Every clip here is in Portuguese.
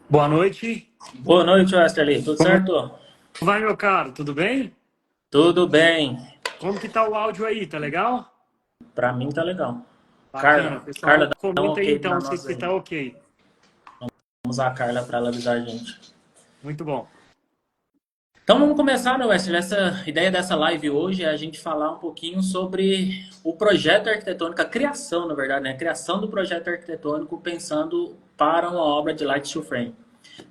Boa noite. Boa noite, Wesley. Tudo Como certo? vai, meu caro? Tudo bem? Tudo bem. Como que tá o áudio aí? Tá legal? Pra mim tá legal. Bacana. Carla, Carla, Pessoal, dá um comenta aí ok então pra se, nós se aí. tá ok. Vamos usar a Carla pra ela avisar a gente. Muito bom. Então vamos começar, né, Wesley? Essa ideia dessa live hoje é a gente falar um pouquinho sobre o projeto arquitetônico, a criação, na verdade, né? A criação do projeto arquitetônico pensando para uma obra de Light Steel Frame.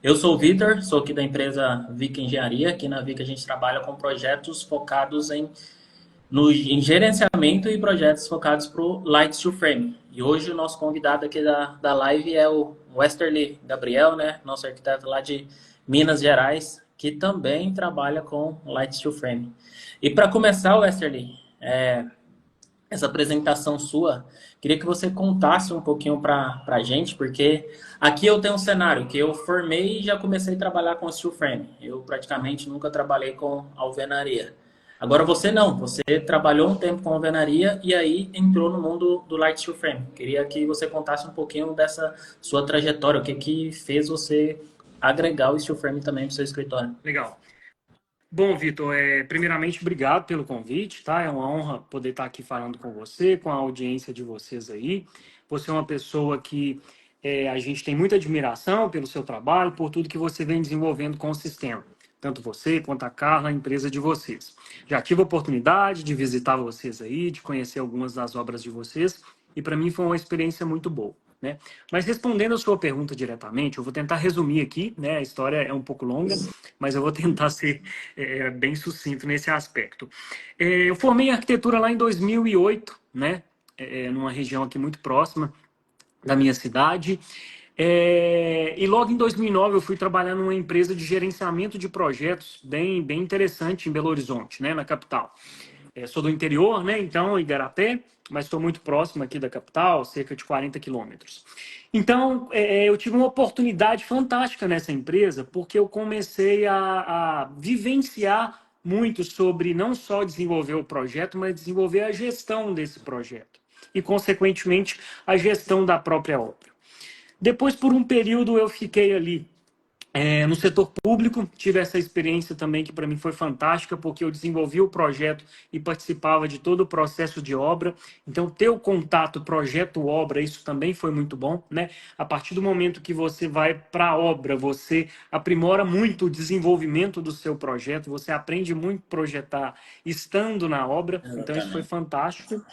Eu sou o Vitor, sou aqui da empresa Vic Engenharia. Aqui na Vic a gente trabalha com projetos focados em gerenciamento e projetos focados para o Light Steel Frame. E hoje o nosso convidado aqui da live é o Westerly Gabriel, né? Nosso arquiteto lá de Minas Gerais, que também trabalha com Light Steel Frame. E para começar, Westerly, essa apresentação sua, queria que você contasse um pouquinho para a gente, porque aqui eu tenho um cenário que eu formei e já comecei a trabalhar com steel frame. Eu praticamente nunca trabalhei com alvenaria. Agora você não, você trabalhou um tempo com alvenaria e aí entrou no mundo do light steel frame. Queria que você contasse um pouquinho dessa sua trajetória, o que que fez você agregar o steel frame também para o seu escritório. Legal. Bom, Vitor, primeiramente, obrigado pelo convite, tá? É uma honra poder estar aqui falando com você, com a audiência de vocês aí. Você é uma pessoa que a gente tem muita admiração pelo seu trabalho, por tudo que você vem desenvolvendo com o sistema. Tanto você quanto a Carla, a empresa de vocês. Já tive a oportunidade de visitar vocês aí, de conhecer algumas das obras de vocês, e para mim foi uma experiência muito boa, né? Mas respondendo a sua pergunta diretamente, eu vou tentar resumir aqui, né? A história é um pouco longa, mas eu vou tentar ser bem sucinto nesse aspecto. Eu formei em arquitetura lá em 2008, né? Numa região aqui muito próxima da minha cidade. E logo em 2009 eu fui trabalhar numa empresa de gerenciamento de projetos bem interessante em Belo Horizonte, né? Na capital. Sou do interior, né? Então, Igarapé, mas estou muito próximo aqui da capital, cerca de 40 quilômetros. Então, eu tive uma oportunidade fantástica nessa empresa, porque eu comecei a vivenciar muito sobre não só desenvolver o projeto, mas desenvolver a gestão desse projeto. E, consequentemente, a gestão da própria obra. Depois, por um período, eu fiquei ali no setor público, tive essa experiência também que para mim foi fantástica, porque eu desenvolvi o projeto e participava de todo o processo de obra. Então, ter o contato projeto-obra, isso também foi muito bom, né? A partir do momento que você vai para a obra, você aprimora muito o desenvolvimento do seu projeto, você aprende muito a projetar estando na obra, então isso foi Exatamente. fantástico.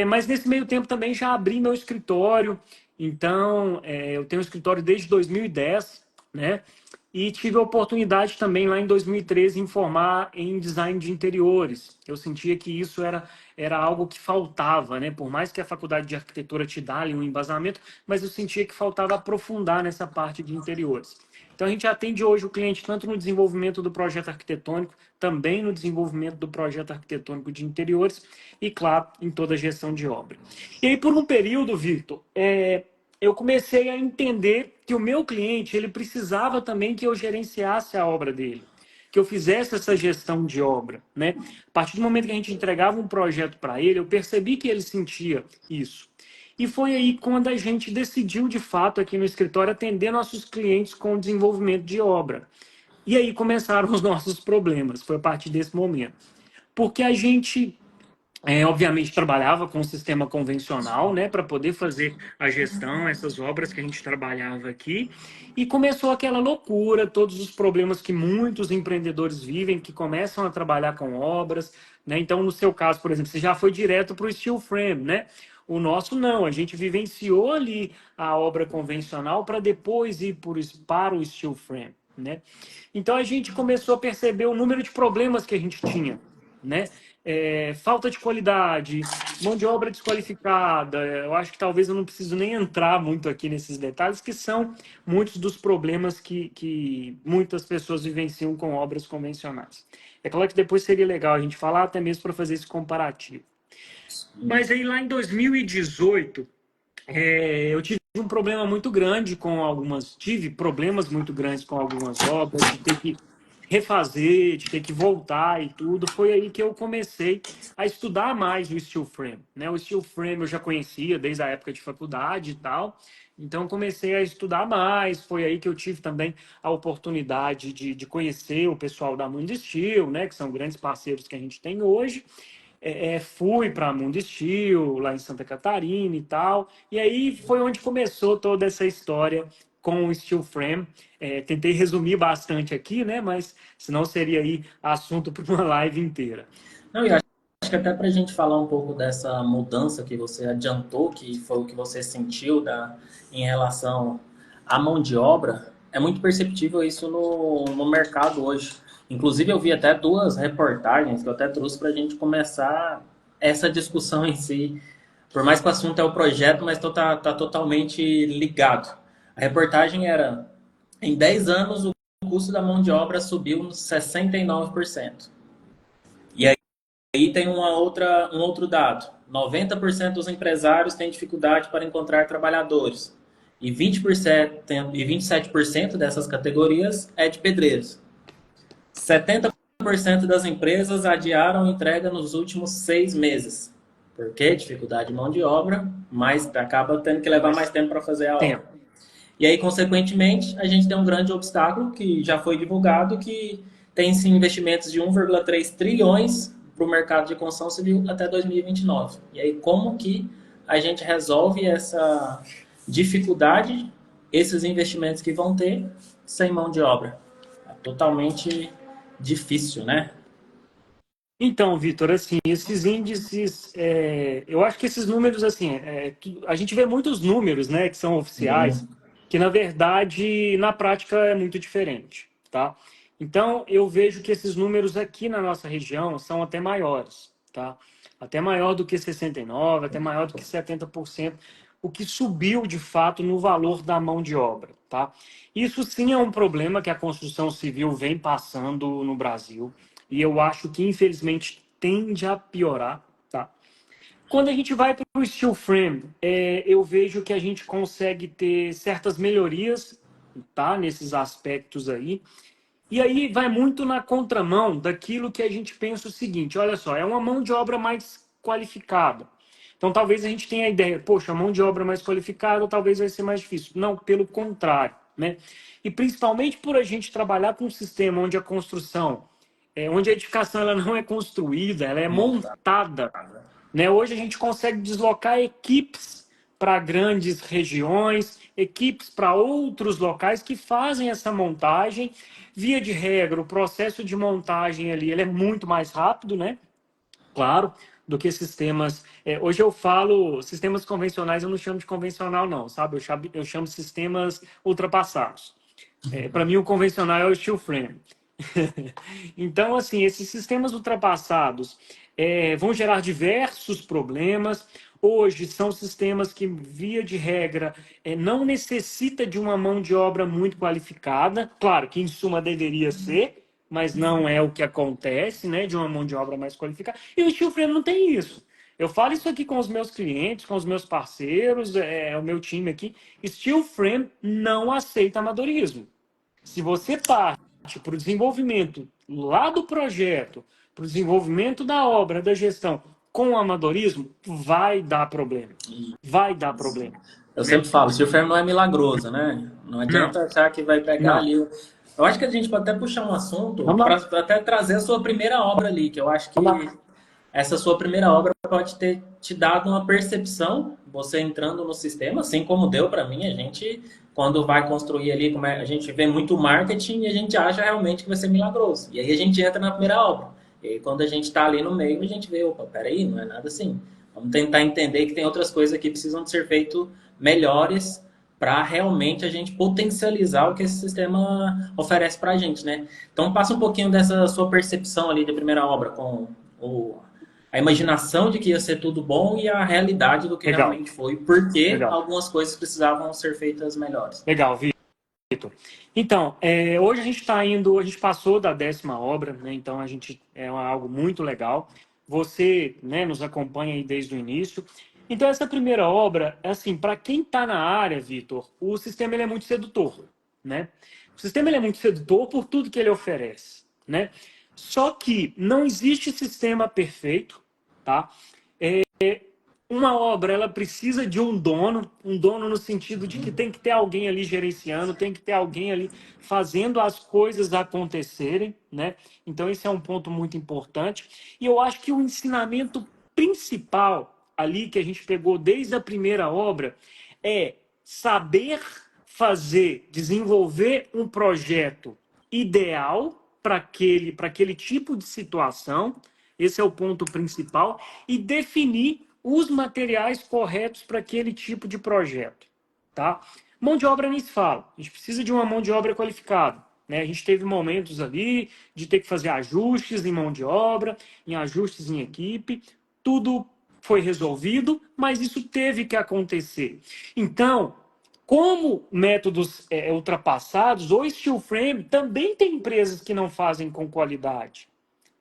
Mas nesse meio tempo também já abri meu escritório. Então, eu tenho um escritório desde 2010, né? E tive a oportunidade também lá em 2013 em formar em design de interiores. Eu sentia que isso era algo que faltava, né? Por mais que a faculdade de arquitetura te dá ali um embasamento, mas eu sentia que faltava aprofundar nessa parte de interiores. Então, a gente atende hoje o cliente tanto no desenvolvimento do projeto arquitetônico, também no desenvolvimento do projeto arquitetônico de interiores e, claro, em toda a gestão de obra. E aí, por um período, Victor, eu comecei a entender que o meu cliente ele precisava também que eu gerenciasse a obra dele, que eu fizesse essa gestão de obra, né? A partir do momento que a gente entregava um projeto para ele, eu percebi que ele sentia isso. E foi aí quando a gente decidiu, de fato, aqui no escritório, atender nossos clientes com o desenvolvimento de obra. E aí começaram os nossos problemas, foi a partir desse momento. Porque a gente obviamente trabalhava com o sistema convencional, né, para poder fazer a gestão, essas obras que a gente trabalhava aqui, e começou aquela loucura, todos os problemas que muitos empreendedores vivem, que começam a trabalhar com obras, né? Então, no seu caso, por exemplo, você já foi direto para o steel frame, né? O nosso não, a gente vivenciou ali a obra convencional para depois ir para o steel frame, né? Então a gente começou a perceber o número de problemas que a gente tinha, né? Falta de qualidade, mão de obra desqualificada. Eu acho que talvez eu não preciso nem entrar muito aqui nesses detalhes, que são muitos dos problemas que muitas pessoas vivenciam com obras convencionais. É claro que depois seria legal a gente falar até mesmo para fazer esse comparativo. Mas aí lá em 2018, eu tive um problema muito grande com algumas, tive problemas muito grandes com algumas obras, de ter que refazer, de ter que voltar e tudo, foi aí que eu comecei a estudar mais o steel frame, né? O steel frame eu já conhecia desde a época de faculdade e tal, então comecei a estudar mais, foi aí que eu tive também a oportunidade de conhecer o pessoal da Mundo Steel, né? Que são grandes parceiros que a gente tem hoje. Fui para Mundo Steel, lá em Santa Catarina e tal, e aí foi onde começou toda essa história com o steel frame. Tentei resumir bastante aqui, né? Mas senão seria aí assunto para uma live inteira. Não, e acho que até para a gente falar um pouco dessa mudança que você adiantou, que foi o que você sentiu em relação à mão de obra, é muito perceptível isso no mercado hoje. Inclusive, eu vi até duas reportagens que eu até trouxe para a gente começar essa discussão em si. Por mais que o assunto é o projeto, mas tá totalmente ligado. A reportagem era: em 10 anos, o custo da mão de obra subiu 69%. E aí tem um outro dado: 90% dos empresários têm dificuldade para encontrar trabalhadores. E 20% e 27% dessas categorias é de pedreiros. 70% das empresas adiaram a entrega nos últimos 6 meses. Por quê? Dificuldade de mão de obra, mas acaba tendo que levar mais tempo para fazer a obra. Tempo. E aí, consequentemente, a gente tem um grande obstáculo que já foi divulgado, que tem-se investimentos de 1,3 trilhões para o mercado de construção civil até 2029. E aí, como que a gente resolve essa dificuldade, esses investimentos que vão ter, sem mão de obra? É totalmente difícil, né? Então, Vitor, assim, esses índices, eu acho que esses números, assim, a gente vê muitos números, né, que são oficiais, Sim. que na verdade, na prática, é muito diferente, tá? Então, eu vejo que esses números aqui na nossa região são até maiores, tá? Até maior do que 69, até maior do que 70%, o que subiu de fato no valor da mão de obra, tá? Isso sim é um problema que a construção civil vem passando no Brasil e eu acho que, infelizmente, tende a piorar, tá? Quando a gente vai para o steel frame, eu vejo que a gente consegue ter certas melhorias, tá? Nesses aspectos aí. E aí vai muito na contramão daquilo que a gente pensa o seguinte: olha só, é uma mão de obra mais qualificada. Então talvez a gente tenha a ideia, poxa, a mão de obra mais qualificada talvez vai ser mais difícil. Não, pelo contrário, né? E principalmente por a gente trabalhar com um sistema onde a construção, onde a edificação ela não é construída, ela é montada, né? Hoje a gente consegue deslocar equipes para grandes regiões, equipes para outros locais que fazem essa montagem. Via de regra, o processo de montagem ali ele é muito mais rápido, né? Claro, do que sistemas. Hoje eu falo sistemas convencionais, eu não chamo de convencional, não, sabe? Eu chamo sistemas ultrapassados. Para mim, o convencional é o steel frame. Então, assim, esses sistemas ultrapassados vão gerar diversos problemas. Hoje são sistemas que, via de regra, não necessita de uma mão de obra muito qualificada. Claro que, em suma, deveria ser, mas não é o que acontece, né? De uma mão de obra mais qualificada. E o steel frame não tem isso. Eu falo isso aqui com os meus clientes, com os meus parceiros, o meu time aqui. Steel frame não aceita amadorismo. Se você parte para o desenvolvimento lá do projeto, para o desenvolvimento da obra, da gestão, com o amadorismo, vai dar problema. Vai dar problema. Eu Né? sempre falo, steel frame não é milagroso, né? Não Não, adianta achar que vai pegar não. ali. Eu acho que a gente pode até puxar um assunto Vamos para lá. até trazer a sua primeira obra ali, que eu acho Vamos que lá. essa sua primeira obra pode ter te dado uma percepção, você entrando no sistema, assim como deu para mim. A gente, quando vai construir ali, a gente vê muito marketing e a gente acha realmente que vai ser milagroso. E aí a gente entra na primeira obra. E aí, quando a gente está ali no meio, a gente vê, opa, peraí, não é nada assim. Vamos tentar entender que tem outras coisas que precisam de ser feitas melhores para realmente a gente potencializar o que esse sistema oferece para a gente, né? Então, passa um pouquinho dessa sua percepção ali de primeira obra com a imaginação de que ia ser tudo bom e a realidade do que Legal, realmente foi, porque legal. algumas coisas precisavam ser feitas melhores. Legal, Vitor. Então, hoje a gente está indo, a gente passou da 10ª obra, né? Então a gente algo muito legal. Você, né, nos acompanha aí desde o início. Então essa primeira obra, assim, para quem está na área, Vitor, o sistema ele é muito sedutor, né? O sistema ele é muito sedutor por tudo que ele oferece, né? Só que não existe sistema perfeito, tá? Uma obra ela precisa de um dono no sentido de que tem que ter alguém ali gerenciando, tem que ter alguém ali fazendo as coisas acontecerem, né? Então esse é um ponto muito importante. E eu acho que o ensinamento principal ali que a gente pegou desde a primeira obra é saber fazer, desenvolver um projeto ideal para aquele tipo de situação. Esse é o ponto principal e definir os materiais corretos para aquele tipo de projeto, tá? Mão de obra nem se fala. A gente precisa de uma mão de obra qualificada, né? A gente teve momentos ali de ter que fazer ajustes em mão de obra, em ajustes em equipe, tudo foi resolvido, mas isso teve que acontecer. Então, como métodos ultrapassados, o steel frame também tem empresas que não fazem com qualidade,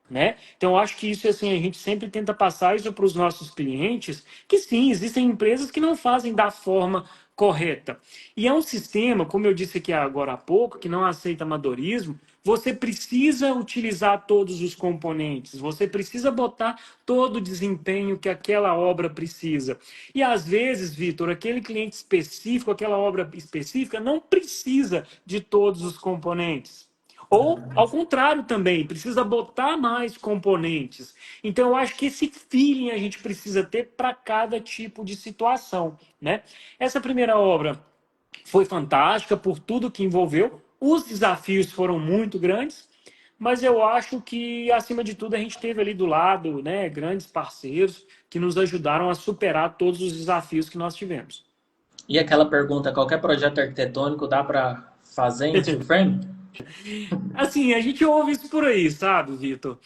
né? Então, eu acho que isso, assim, a gente sempre tenta passar isso para os nossos clientes, que sim, existem empresas que não fazem da forma correta. E é um sistema, como eu disse aqui agora há pouco, que não aceita amadorismo. Você precisa utilizar todos os componentes, você precisa botar todo o desempenho que aquela obra precisa. E às vezes, Vitor, aquele cliente específico, aquela obra específica, não precisa de todos os componentes. Ou, ao contrário também, precisa botar mais componentes. Então, eu acho que esse feeling a gente precisa ter para cada tipo de situação, né? Essa primeira obra foi fantástica por tudo que envolveu. Os desafios foram muito grandes, mas eu acho que, acima de tudo, a gente teve ali do lado, né, grandes parceiros que nos ajudaram a superar todos os desafios que nós tivemos. E aquela pergunta, qualquer projeto arquitetônico dá para fazer em steel frame? Assim, a gente ouve isso por aí, sabe, Vitor?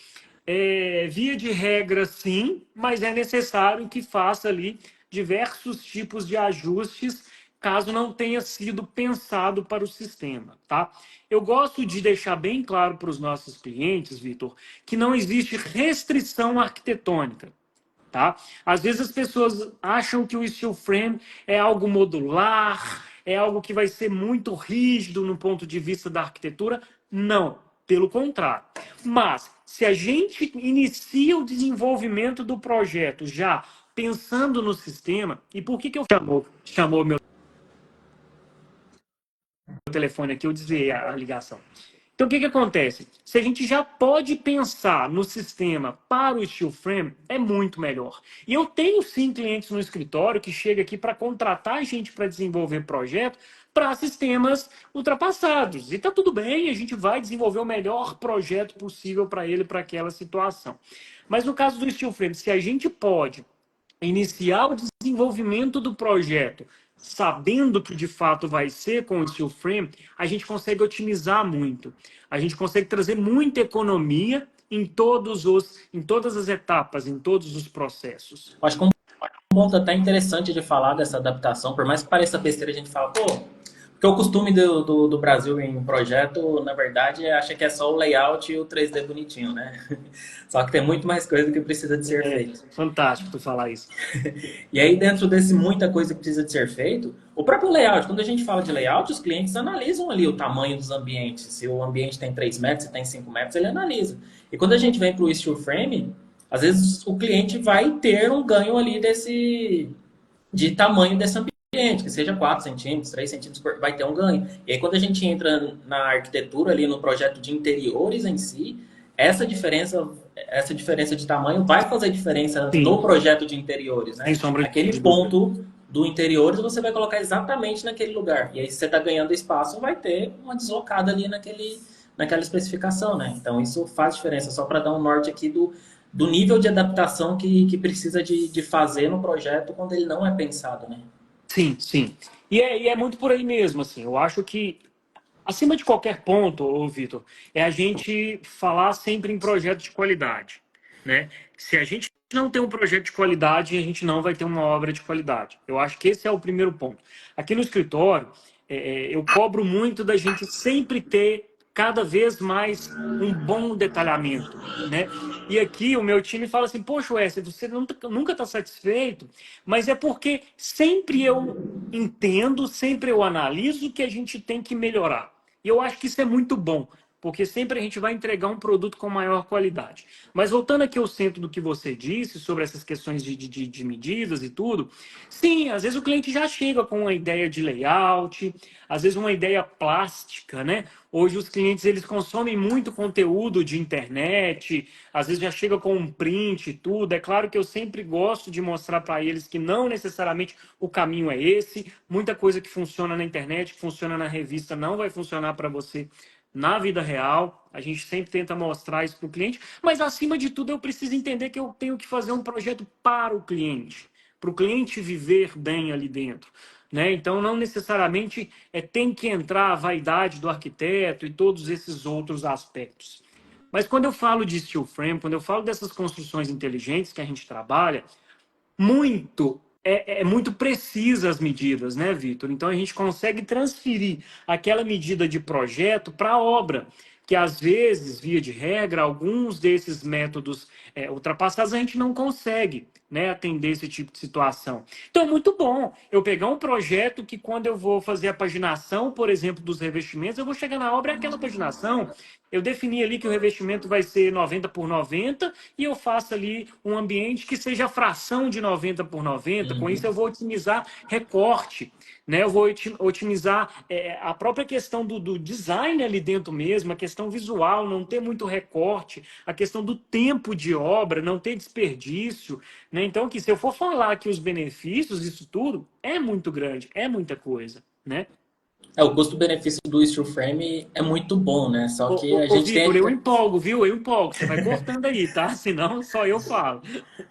Via de regra, sim, mas é necessário que faça ali diversos tipos de ajustes, caso não tenha sido pensado para o sistema, tá? Eu gosto de deixar bem claro para os nossos clientes, Vitor, que não existe restrição arquitetônica. Tá? Às vezes as pessoas acham que o steel frame é algo modular, é algo que vai ser muito rígido no ponto de vista da arquitetura. Não, pelo contrário. Mas se a gente inicia o desenvolvimento do projeto já pensando no sistema, e por que eu chamou meu telefone aqui, eu desviei a ligação. Então, o que acontece? Se a gente já pode pensar no sistema para o steel frame, é muito melhor. E eu tenho, sim, clientes no escritório que chegam aqui para contratar a gente para desenvolver projeto para sistemas ultrapassados. E está tudo bem, a gente vai desenvolver o melhor projeto possível para ele, para aquela situação. Mas no caso do steel frame, se a gente pode iniciar o desenvolvimento do projeto sabendo que de fato vai ser com o steel frame, a gente consegue otimizar muito. A gente consegue trazer muita economia em todas as etapas, em todos os processos. Acho que um ponto até interessante de falar dessa adaptação, por mais que pareça besteira, a gente fala, pô, porque o costume do Brasil em projeto, na verdade, acha que é só o layout e o 3D bonitinho, né? Só que tem muito mais coisa que precisa de ser feito. Fantástico tu falar isso. E aí, dentro desse muita coisa que precisa de ser feito, o próprio layout, quando a gente fala de layout, os clientes analisam ali o tamanho dos ambientes. Se o ambiente tem 3 metros, se tem 5 metros, ele analisa. E quando a gente vem para o steel frame, às vezes o cliente vai ter um ganho ali de tamanho desse ambiente, que seja 4 centímetros, 3 centímetros, vai ter um ganho. E aí, quando a gente entra na arquitetura, ali no projeto de interiores em si, essa diferença de tamanho vai fazer diferença Sim, no projeto de interiores, sem né? sombra Aquele de dúvida. ponto do interiores você vai colocar exatamente naquele lugar. E aí, se você está ganhando espaço, vai ter uma deslocada ali naquela especificação, né? Então, isso faz diferença, só para dar um norte aqui do nível de adaptação que precisa de fazer no projeto quando ele não é pensado, né? Sim, sim. E é muito por aí mesmo, assim. Eu acho que acima de qualquer ponto, ô Vitor, é a gente falar sempre em projeto de qualidade, né? Se a gente não tem um projeto de qualidade, a gente não vai ter uma obra de qualidade. Eu acho que esse é o primeiro ponto. Aqui no escritório, eu cobro muito da gente sempre ter cada vez mais um bom detalhamento, né? E aqui o meu time fala assim, poxa, Wesley, você nunca está satisfeito, mas é porque sempre eu entendo, sempre eu analiso o que a gente tem que melhorar. E eu acho que isso é muito bom, porque sempre a gente vai entregar um produto com maior qualidade. Mas voltando aqui ao centro do que você disse sobre essas questões de medidas e tudo, sim, às vezes o cliente já chega com uma ideia de layout, às vezes uma ideia plástica, né? Hoje os clientes eles consomem muito conteúdo de internet, às vezes já chega com um print e tudo. É claro que eu sempre gosto de mostrar para eles que não necessariamente o caminho é esse. Muita coisa que funciona na internet, que funciona na revista, não vai funcionar para você na vida real. A gente sempre tenta mostrar isso para o cliente, mas acima de tudo eu preciso entender que eu tenho que fazer um projeto para o cliente viver bem ali dentro. Né? Então, não necessariamente tem que entrar a vaidade do arquiteto e todos esses outros aspectos. Mas quando eu falo de steel frame, quando eu falo dessas construções inteligentes que a gente trabalha, muito precisa as medidas, né, Vitor? Então a gente consegue transferir aquela medida de projeto para a obra, que às vezes, via de regra, alguns desses métodos ultrapassados a gente não consegue, né, atender esse tipo de situação. Então é muito bom eu pegar um projeto que quando eu vou fazer a paginação, por exemplo, dos revestimentos, eu vou chegar na obra, é aquela paginação, eu defini ali que o revestimento vai ser 90 por 90 e eu faço ali um ambiente que seja a fração de 90 por 90. Com isso, eu vou otimizar recorte, né? Eu vou otimizar a própria questão do design ali dentro mesmo, a questão visual, não ter muito recorte, a questão do tempo de obra, não ter desperdício. Né? Então, aqui, se eu for falar que os benefícios, isso tudo, é muito grande, é muita coisa. Né? O custo-benefício do steel frame é muito bom, né? Só que a Ô gente Vitor, tem. eu empolgo, viu? Eu empolgo. Você vai cortando aí, tá? Senão só eu falo.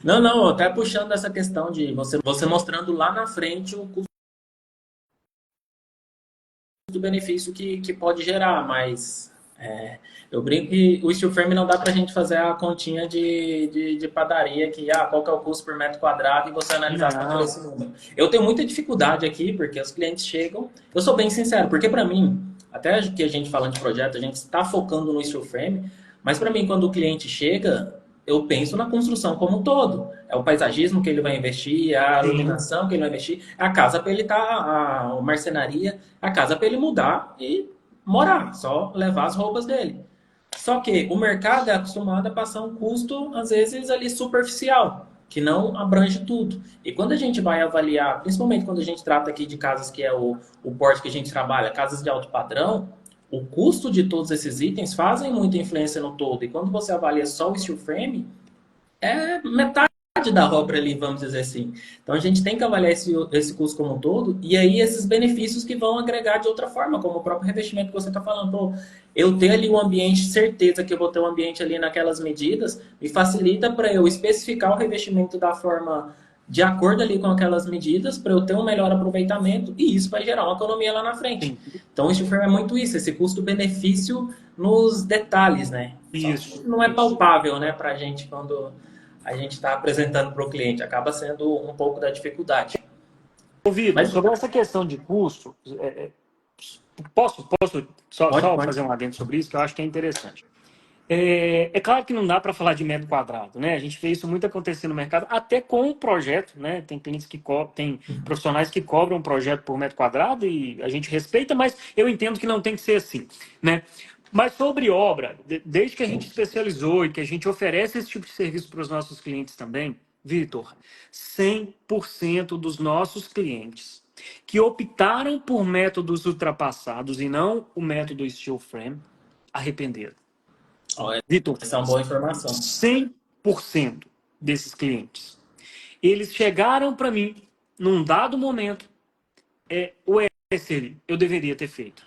Não, não, até puxando essa questão de você mostrando lá na frente o custo-benefício que pode gerar, mas eu brinco que o steel frame não dá para a gente fazer a continha de padaria que qual que é o custo por metro quadrado e você analisar só por Não. esse número. Eu tenho muita dificuldade aqui porque os clientes chegam. Eu sou bem sincero, porque para mim, até que a gente falando de projeto, a gente está focando no steel frame, mas para mim, quando o cliente chega, eu penso na construção como um todo. É o paisagismo que ele vai investir, é a Sim. iluminação que ele vai investir, é a casa para ele estar, a marcenaria, a casa para ele mudar e morar, só levar as roupas dele. Só que o mercado é acostumado a passar um custo, às vezes, ali superficial, que não abrange tudo. E quando a gente vai avaliar, principalmente quando a gente trata aqui de casas que é o porte que a gente trabalha, casas de alto padrão, o custo de todos esses itens fazem muita influência no todo. E quando você avalia só o steel frame, é metade da obra ali, vamos dizer assim. Então a gente tem que avaliar esse custo como um todo e aí esses benefícios que vão agregar de outra forma, como o próprio revestimento que você está falando. Pô, eu ter ali um ambiente, certeza que eu vou ter um ambiente ali naquelas medidas, me facilita para eu especificar o revestimento da forma de acordo ali com aquelas medidas, para eu ter um melhor aproveitamento e isso vai gerar uma economia lá na frente. Sim. Então, isso é muito isso, esse custo-benefício nos detalhes, né? Só que Isso, não é isso. palpável, né, para a gente quando a gente está apresentando para o cliente. Acaba sendo um pouco da dificuldade. Ô, Vitor, Mas sobre essa questão de custo, posso só pode. fazer um adendo sobre isso, que eu acho que é interessante. É claro que não dá para falar de metro quadrado, né? A gente vê isso muito acontecer no mercado, até com o projeto, né? Tem clientes tem profissionais que cobram um projeto por metro quadrado e a gente respeita, mas eu entendo que não tem que ser assim, né? Mas sobre obra, desde que a gente especializou e que a gente oferece esse tipo de serviço para os nossos clientes também, Vitor, 100% dos nossos clientes que optaram por métodos ultrapassados e não o método steel frame, arrependeram. Vitor, Essa é uma boa informação. 100% desses clientes. Eles chegaram para mim num dado momento, o Wesley, eu deveria ter feito.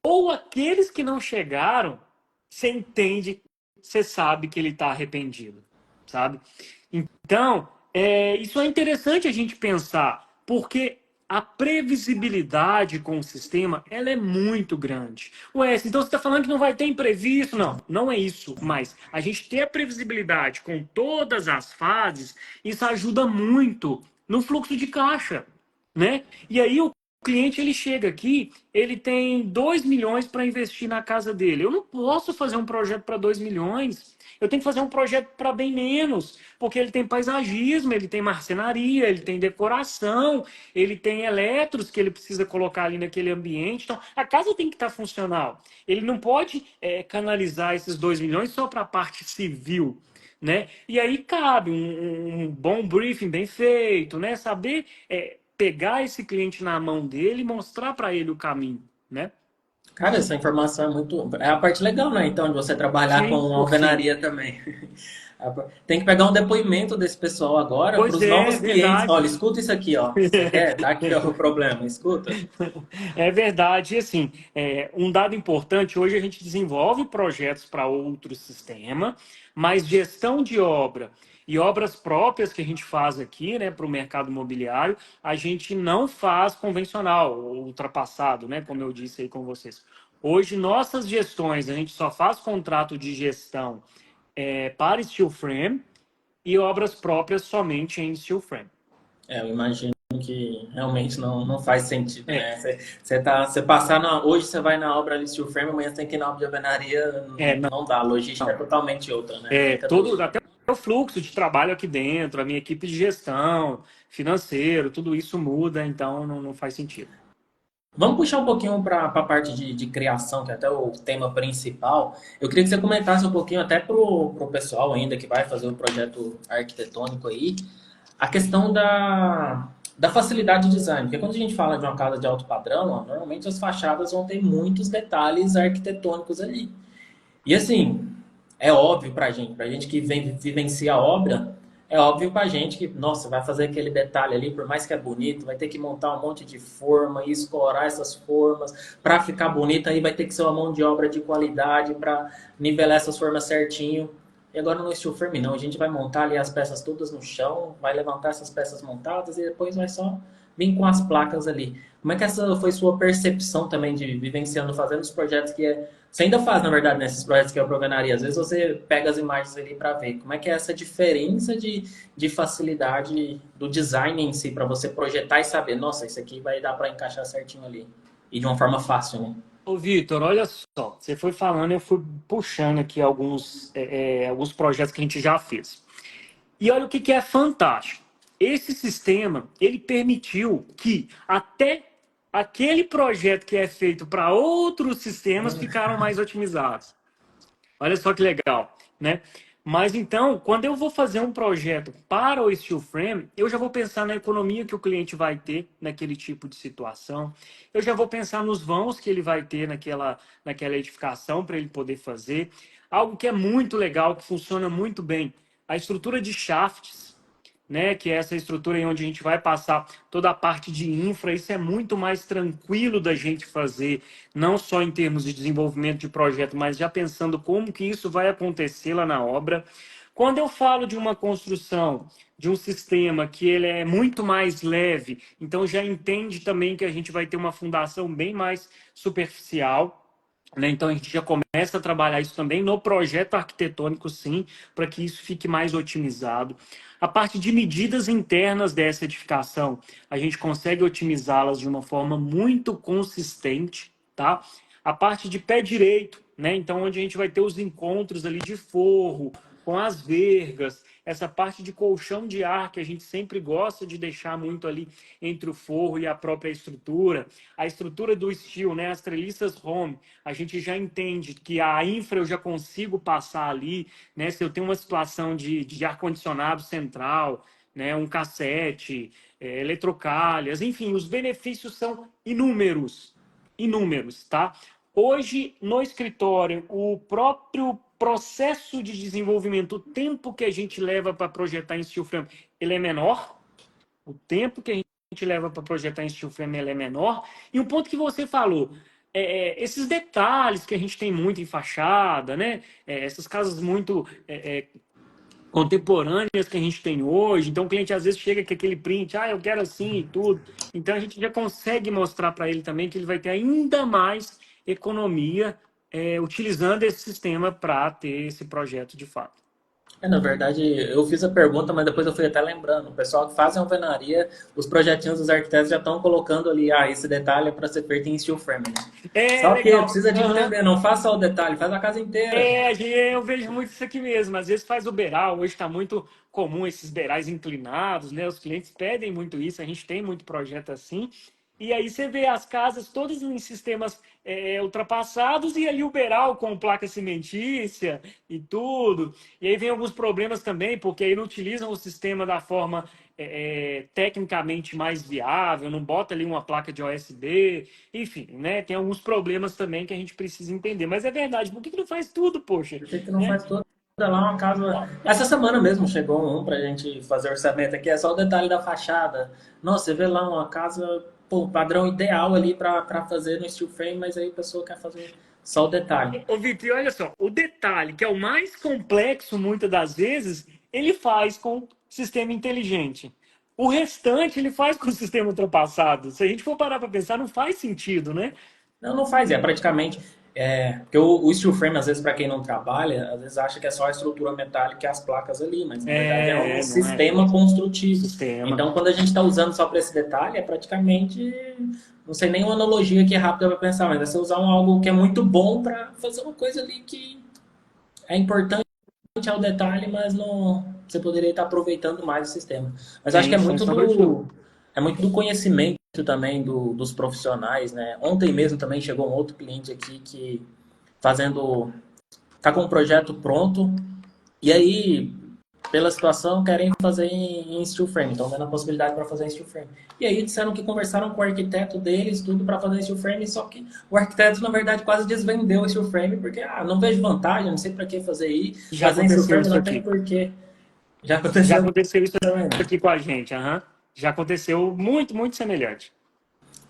Ou aqueles que não chegaram, você entende, você sabe que ele está arrependido, sabe? Então, isso é interessante a gente pensar, porque a previsibilidade com o sistema ela é muito grande. Ué, então você está falando que não vai ter imprevisto? Não, não é isso. Mas a gente ter a previsibilidade com todas as fases, isso ajuda muito no fluxo de caixa, né? E aí o cliente ele chega aqui, ele tem 2 milhões para investir na casa dele. Eu não posso fazer um projeto para 2 milhões. Eu tenho que fazer um projeto para bem menos, porque ele tem paisagismo, ele tem marcenaria, ele tem decoração, ele tem eletros que ele precisa colocar ali naquele ambiente. Então, a casa tem que estar funcional. Ele não pode canalizar esses 2 milhões só para a parte civil. Né? E aí cabe um bom briefing bem feito, né? Saber pegar esse cliente na mão dele e mostrar para ele o caminho, né? Cara, essa informação é muito. É a parte legal, né? Então, de você trabalhar com alvenaria 100%. também. Tem que pegar um depoimento desse pessoal agora para Pois os é, novos clientes. verdade. Olha, escuta isso aqui, ó. Você quer? Tá aqui, ó, o problema. Escuta. É verdade. E assim, um dado importante, hoje a gente desenvolve projetos para outro sistema, mas gestão de obra e obras próprias que a gente faz aqui, né, para o mercado imobiliário, a gente não faz convencional, ultrapassado, né, como eu disse aí com vocês. Hoje, nossas gestões, a gente só faz contrato de gestão para steel frame e obras próprias somente em steel frame. É, eu imagino que realmente não faz sentido, É, né? Você passar na. Hoje você vai na obra ali steel frame, amanhã você tem que ir na obra de alvenaria, não. não dá. A logística é totalmente outra, né? Muita Todo, logística. até o fluxo de trabalho aqui dentro, a minha equipe de gestão, financeiro, tudo isso muda, então não faz sentido. Vamos puxar um pouquinho para a parte de criação, que é até o tema principal. Eu queria que você comentasse um pouquinho, até para o pessoal ainda que vai fazer o projeto arquitetônico aí, a questão da facilidade de design. Porque quando a gente fala de uma casa de alto padrão, ó, normalmente as fachadas vão ter muitos detalhes arquitetônicos ali. E assim, é óbvio pra gente que vem vivencia a obra, é óbvio pra gente que, nossa, vai fazer aquele detalhe ali, por mais que é bonito, vai ter que montar um monte de forma e explorar essas formas para ficar bonito, aí vai ter que ser uma mão de obra de qualidade para nivelar essas formas certinho. E agora no steel frame não, a gente vai montar ali as peças todas no chão, vai levantar essas peças montadas e depois vai só vir com as placas ali. Como é que essa foi sua percepção também de vivenciando, fazendo os projetos que é você ainda faz, na verdade, nesses projetos que é a alvenaria. Às vezes você pega as imagens ali para ver como é que é essa diferença de facilidade do design em si, para você projetar e saber, nossa, isso aqui vai dar para encaixar certinho ali. E de uma forma fácil, né? Ô, Vitor, olha só, você foi falando, eu fui puxando aqui alguns projetos que a gente já fez. E olha o que é fantástico. Esse sistema, ele permitiu que até aquele projeto que é feito para outros sistemas ficaram mais otimizados. Olha só que legal, né? Mas então, quando eu vou fazer um projeto para o steel frame, eu já vou pensar na economia que o cliente vai ter naquele tipo de situação. Eu já vou pensar nos vãos que ele vai ter naquela edificação para ele poder fazer. Algo que é muito legal, que funciona muito bem. A estrutura de shafts, né, que é essa estrutura em onde a gente vai passar toda a parte de infra, isso é muito mais tranquilo da gente fazer, não só em termos de desenvolvimento de projeto, mas já pensando como que isso vai acontecer lá na obra. Quando eu falo de uma construção, de um sistema que ele é muito mais leve, então já entende também que a gente vai ter uma fundação bem mais superficial, né? Então a gente já começa a trabalhar isso também no projeto arquitetônico, sim, para que isso fique mais otimizado. A parte de medidas internas dessa edificação, a gente consegue otimizá-las de uma forma muito consistente, tá? A parte de pé direito, né? Então, onde a gente vai ter os encontros ali de forro, com as vergas, essa parte de colchão de ar que a gente sempre gosta de deixar muito ali entre o forro e a própria estrutura. A estrutura do steel, né? As treliças home, a gente já entende que a infra eu já consigo passar ali, né? Se eu tenho uma situação de ar-condicionado central, né? Um cassete, eletrocalhas, enfim, os benefícios são inúmeros, inúmeros, tá? Hoje, no escritório, o próprio processo de desenvolvimento, o tempo que a gente leva para projetar em steel frame, ele é menor. O tempo que a gente leva para projetar em steel frame, ele é menor. E um ponto que você falou, esses detalhes que a gente tem muito em fachada, né? Essas casas muito contemporâneas que a gente tem hoje. Então, o cliente às vezes chega com aquele print, eu quero assim e tudo. Então, a gente já consegue mostrar para ele também que ele vai ter ainda mais economia utilizando esse sistema para ter esse projeto de fato. Na verdade, eu fiz a pergunta, mas depois eu fui até lembrando. O pessoal que faz a alvenaria, os projetinhos dos arquitetos já estão colocando ali, esse detalhe é para ser feito em steel frame. É Só que legal. precisa de Aham. entender, não faça só o detalhe, faz a casa inteira. Eu vejo muito isso aqui mesmo. Às vezes faz o beiral, hoje está muito comum esses beirais inclinados, né? Os clientes pedem muito isso, a gente tem muito projeto assim. E aí você vê as casas todas em sistemas ultrapassados e ali o beiral com placa cimentícia e tudo. E aí vem alguns problemas também, porque aí não utilizam o sistema da forma tecnicamente mais viável, não bota ali uma placa de OSB, enfim, né? Tem alguns problemas também que a gente precisa entender. Mas é verdade, por que que não faz tudo, poxa? Por que que não Né? faz toda lá uma casa? Essa semana mesmo chegou um pra gente fazer orçamento aqui, é só o detalhe da fachada. Nossa, você vê lá uma casa, pô, padrão ideal ali pra fazer no steel frame, mas aí a pessoa quer fazer só o detalhe. Ô, Vitor, e olha só, o detalhe, que é o mais complexo muitas das vezes, ele faz com sistema inteligente. O restante ele faz com o sistema ultrapassado. Se a gente for parar para pensar, não faz sentido, né? Não, não faz, é praticamente. Porque o steel frame, às vezes, para quem não trabalha, às vezes acha que é só a estrutura metálica e as placas ali, mas na verdade é um Não é. sistema construtivo. Sistema. Então, quando a gente está usando só para esse detalhe, é praticamente. Não sei nem uma analogia que é rápida para pensar, mas é você usar algo que é muito bom para fazer uma coisa ali que é importante ao detalhe, mas não. Você poderia estar aproveitando mais o sistema. Mas acho que Sim, sem sombra de dúvida. é muito do conhecimento também dos profissionais, né? Ontem mesmo também chegou um outro cliente aqui que fazendo, tá com um projeto pronto e aí pela situação querem fazer em steel frame, estão vendo a possibilidade para fazer em steel frame. E aí disseram que conversaram com o arquiteto deles, tudo para fazer em steel frame, só que o arquiteto na verdade quase desvendeu o steel frame porque não vejo vantagem, não sei para que fazer aí, Já fazer em steel aconteceu frame isso não tem aqui. porquê. Já Já aconteceu aconteceu isso também, né? aqui com a gente, aham. Já aconteceu muito, muito semelhante.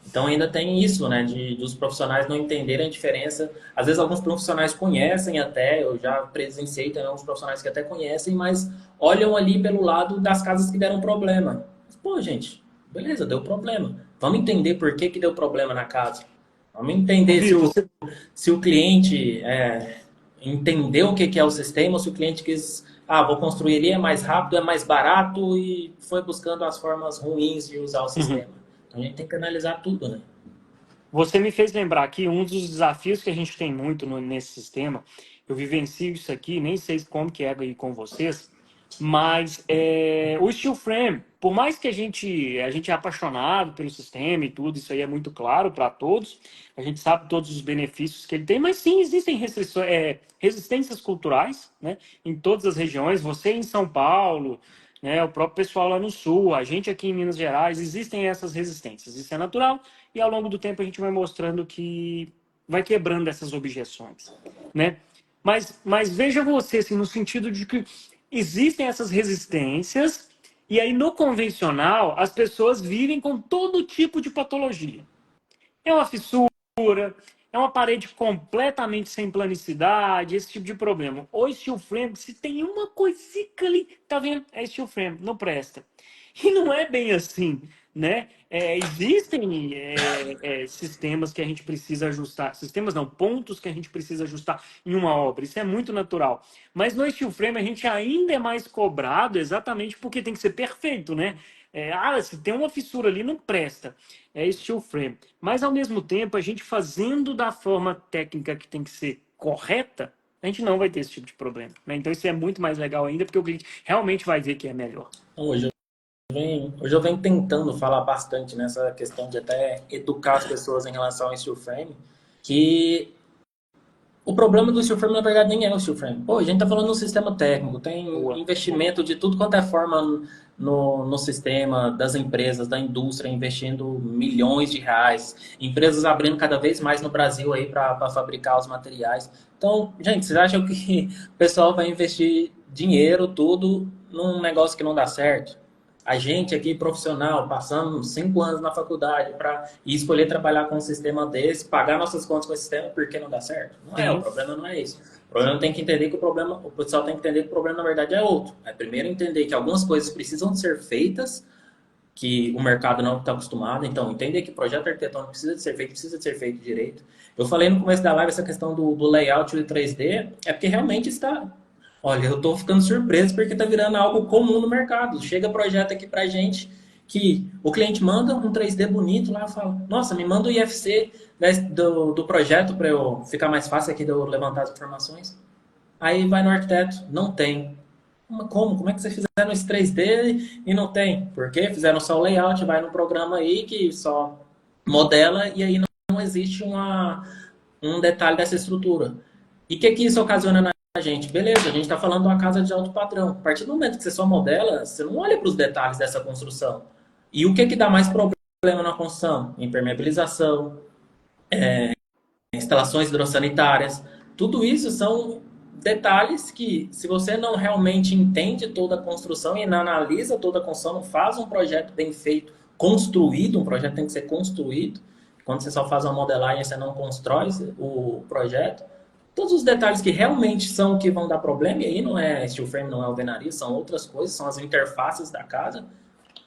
Então ainda tem isso, né, dos profissionais não entenderem a diferença. Às vezes alguns profissionais conhecem até, eu já presenciei também alguns profissionais que até conhecem, mas olham ali pelo lado das casas que deram problema. Pô, gente, beleza, deu problema. Vamos entender por que que deu problema na casa. Vamos Ô, entender Vitor, se o cliente entendeu o que que é o sistema, ou se o cliente quis, vou construir ali, é mais rápido, é mais barato e foi buscando as formas ruins de usar o uhum. sistema. Então a gente tem que analisar tudo, né? Você me fez lembrar aqui um dos desafios que a gente tem muito nesse sistema. Eu vivencio isso aqui, nem sei como que é aí com vocês, mas o steel frame, por mais que a gente é apaixonado pelo sistema e tudo, isso aí é muito claro para todos, a gente sabe todos os benefícios que ele tem, mas sim existem restrições, resistências culturais, né, em todas as regiões. Você em São Paulo, né, o próprio pessoal lá no Sul, a gente aqui em Minas Gerais, existem essas resistências. Isso é natural e ao longo do tempo a gente vai mostrando que vai quebrando essas objeções, né? Mas veja você, assim, no sentido de que existem essas resistências e aí no convencional as pessoas vivem com todo tipo de patologia. É uma fissura, é uma parede completamente sem planicidade, esse tipo de problema. O steel frame, se tem uma coisica ali, tá vendo? É steel frame, não presta. E não é bem assim, né? Existem sistemas que a gente precisa ajustar, sistemas não, pontos que a gente precisa ajustar em uma obra, isso é muito natural. Mas no steel frame a gente ainda é mais cobrado exatamente porque tem que ser perfeito, né? Se tem uma fissura ali, não presta. É steel frame. Mas, ao mesmo tempo, a gente fazendo da forma técnica que tem que ser correta, a gente não vai ter esse tipo de problema, né? Então, isso é muito mais legal ainda, porque o cliente realmente vai ver que é melhor. Então, hoje eu venho tentando falar bastante nessa questão de até educar as pessoas em relação ao steel frame, que o problema do steel frame, na verdade, nem é o steel frame. Pô, a gente tá falando no sistema técnico, tem Boa. investimento de tudo quanto é forma no sistema das empresas, da indústria, investindo milhões de reais, empresas abrindo cada vez mais no Brasil aí para fabricar os materiais. Então, gente, vocês acham que o pessoal vai investir dinheiro, tudo, num negócio que não dá certo? A gente aqui, profissional, passamos 5 anos na faculdade para escolher trabalhar com um sistema desse, pagar nossas contas com esse sistema, porque não dá certo? Não é, o Sim. problema não é isso. O problema tem que entender que o pessoal tem que entender que o problema, na verdade, é outro. É primeiro entender que algumas coisas precisam ser feitas, que o mercado não está acostumado. Então, entender que o projeto arquitetônico precisa de ser feito direito. Eu falei no começo da live essa questão do layout e do 3D, é porque realmente está. Olha, eu tô ficando surpreso porque tá virando algo comum no mercado. Chega projeto aqui pra gente que o cliente manda um 3D bonito lá e fala: Nossa, me manda o IFC do projeto para eu ficar mais fácil aqui de eu levantar as informações. Aí vai no arquiteto, não tem. Como? Como é que vocês fizeram esse 3D e não tem? Porque fizeram só o layout, vai no programa aí que só modela e aí não existe um detalhe dessa estrutura. E o que isso ocasiona na gente? Beleza, a gente está falando de uma casa de alto padrão. A partir do momento que você só modela, você não olha para os detalhes dessa construção. E o que dá mais problema na construção? Impermeabilização, instalações hidrossanitárias. Tudo isso são detalhes que, se você não realmente entende toda a construção e não analisa toda a construção, não faz um projeto bem feito, construído, um projeto tem que ser construído. Quando você só faz uma modelagem, você não constrói o projeto. Todos os detalhes que realmente são o que vão dar problema, e aí não é steel frame, não é alvenaria, são outras coisas, são as interfaces da casa,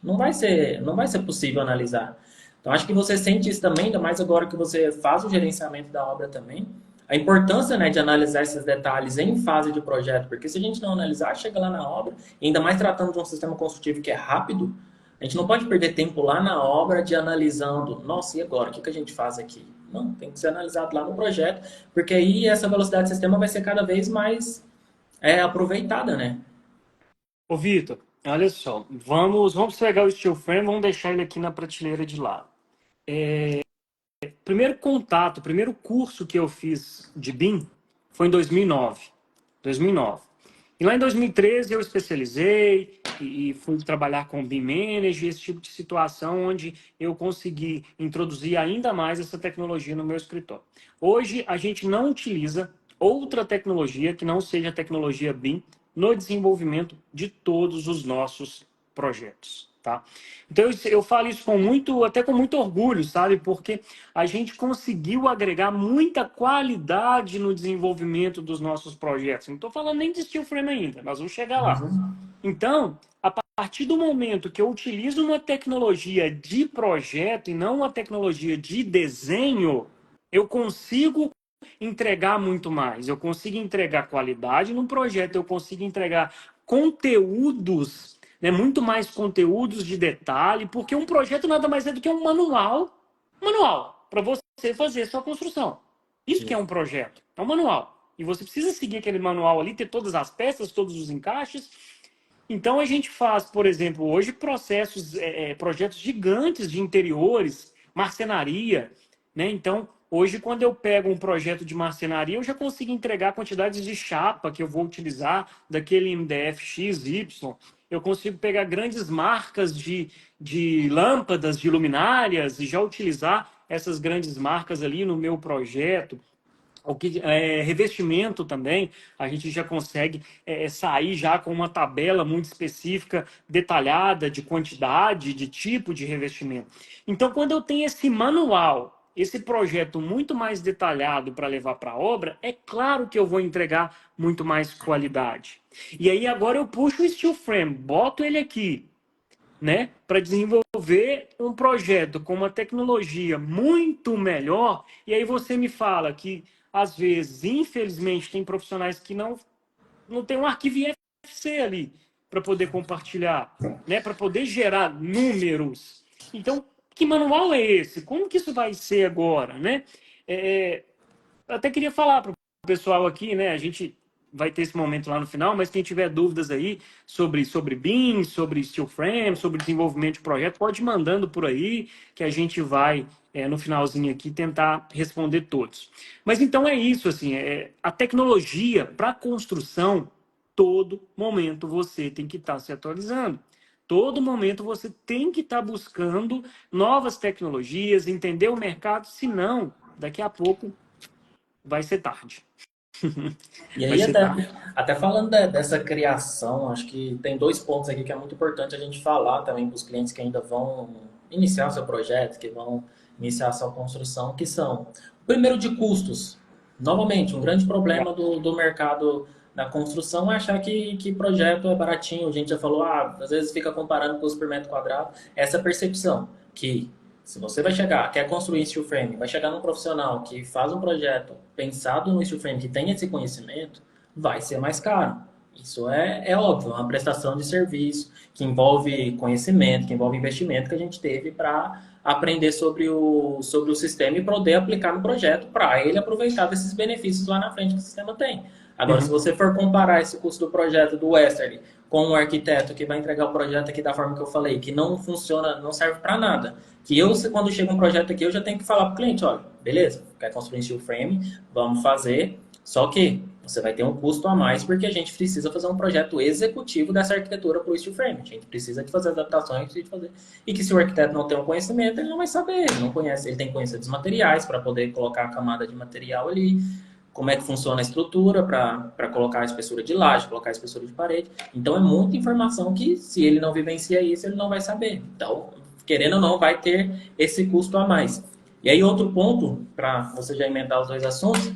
não vai ser possível analisar. Então, acho que você sente isso também, ainda mais agora que você faz o gerenciamento da obra também. A importância, né, de analisar esses detalhes em fase de projeto, porque se a gente não analisar, chega lá na obra, e ainda mais tratando de um sistema construtivo que é rápido, a gente não pode perder tempo lá na obra de analisando, nossa, e agora? O que a gente faz aqui? Não, tem que ser analisado lá no projeto, porque aí essa velocidade do sistema vai ser cada vez mais aproveitada, né? Ô, Vitor, olha só, vamos pegar o steel frame, vamos deixar ele aqui na prateleira de lado. Primeiro contato, primeiro curso que eu fiz de BIM foi em 2009. 2009. E lá em 2013 eu especializei e fui trabalhar com BIM Manager, esse tipo de situação onde eu consegui introduzir ainda mais essa tecnologia no meu escritório. Hoje a gente não utiliza outra tecnologia que não seja a tecnologia BIM no desenvolvimento de todos os nossos projetos, tá? Então eu falo isso até com muito orgulho, sabe? Porque a gente conseguiu agregar muita qualidade no desenvolvimento dos nossos projetos. Não estou falando nem de steel frame ainda, nós vamos chegar lá. Uhum. Então, a partir do momento que eu utilizo uma tecnologia de projeto e não uma tecnologia de desenho, eu consigo entregar muito mais. Eu consigo entregar qualidade no projeto, eu consigo entregar conteúdos, né, muito mais conteúdos de detalhe, porque um projeto nada mais é do que um manual para você fazer sua construção. Isso que é um projeto, é um manual. E você precisa seguir aquele manual ali, ter todas as peças, todos os encaixes. Então a gente faz, por exemplo, hoje projetos gigantes de interiores, marcenaria, né? Então, hoje quando eu pego um projeto de marcenaria, eu já consigo entregar quantidades de chapa que eu vou utilizar daquele MDF X, Y. Eu consigo pegar grandes marcas de lâmpadas, de luminárias e já utilizar essas grandes marcas ali no meu projeto. Revestimento também, a gente já consegue sair já com uma tabela muito específica, detalhada, de quantidade, de tipo de revestimento. Então, quando eu tenho esse manual, esse projeto muito mais detalhado para levar para a obra, é claro que eu vou entregar muito mais qualidade. E aí agora eu puxo o steel frame, boto ele aqui, né, para desenvolver um projeto com uma tecnologia muito melhor, e aí você me fala que, às vezes, infelizmente, tem profissionais que não tem um arquivo IFC ali para poder compartilhar, né, para poder gerar números. Então, que manual é esse? Como que isso vai ser agora, né? Eu até queria falar para o pessoal aqui, né? A gente vai ter esse momento lá no final, mas quem tiver dúvidas aí sobre BIM, sobre steel frame, sobre desenvolvimento de projeto, pode ir mandando por aí, que a gente vai, no finalzinho aqui, tentar responder todos. Mas então é isso, assim, a tecnologia para construção, todo momento você tem que estar se atualizando. Todo momento você tem que estar buscando novas tecnologias, entender o mercado, senão, daqui a pouco vai ser tarde. E Vai aí, ser até, tarde. até falando dessa criação, acho que tem dois pontos aqui que é muito importante a gente falar também para os clientes que ainda vão iniciar o seu projeto, que vão iniciar a sua construção, que são, o primeiro de custos. Novamente, um grande problema do mercado da construção é achar que projeto é baratinho. A gente já falou, às vezes fica comparando custo por metro quadrado. Essa percepção que se você vai chegar, quer construir steel frame, vai chegar num profissional que faz um projeto pensado no steel frame, que tem esse conhecimento, vai ser mais caro. Isso é óbvio, é uma prestação de serviço que envolve conhecimento, que envolve investimento que a gente teve para aprender sobre o sistema e poder aplicar no projeto para ele aproveitar desses benefícios lá na frente que o sistema tem. Agora, se Uhum. você for comparar esse custo do projeto do Westerly com um arquiteto que vai entregar o projeto aqui da forma que eu falei, que não funciona, não serve para nada, que eu, quando chega um projeto aqui, eu já tenho que falar para o cliente, olha, beleza, quer construir um steel frame, vamos fazer, só que você vai ter um custo a mais porque a gente precisa fazer um projeto executivo dessa arquitetura para o steel frame. A gente precisa de fazer adaptações, de fazer. E que se o arquiteto não tem um conhecimento, ele não vai saber, ele não conhece, ele tem que conhecer dos materiais para poder colocar a camada de material ali, como é que funciona a estrutura para colocar a espessura de laje, colocar a espessura de parede. Então é muita informação que, se ele não vivencia isso, ele não vai saber. Então, querendo ou não, vai ter esse custo a mais. E aí, outro ponto, para você já emendar os dois assuntos,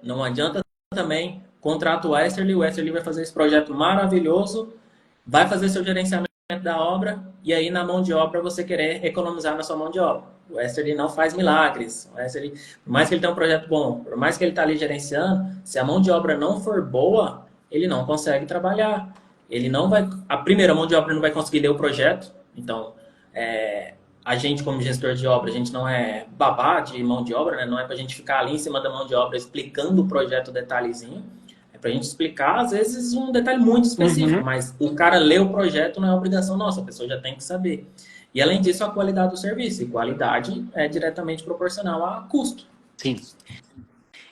não adianta também contrata o Westerly vai fazer esse projeto maravilhoso, vai fazer seu gerenciamento da obra e aí na mão de obra você querer economizar na sua mão de obra. O Westerly não faz milagres. O Westerly, por mais que ele tenha um projeto bom, por mais que ele está ali gerenciando, se a mão de obra não for boa, ele não consegue trabalhar. Ele não vai, a primeira mão de obra não vai conseguir ler o projeto. Então, a gente como gestor de obra, a gente não é babá de mão de obra, né? Não é para a gente ficar ali em cima da mão de obra explicando o projeto detalhezinho. É para a gente explicar, às vezes, um detalhe muito específico, Uhum. mas o cara lê o projeto não é obrigação nossa, a pessoa já tem que saber. E além disso, a qualidade do serviço. E qualidade é diretamente proporcional a custo. Sim.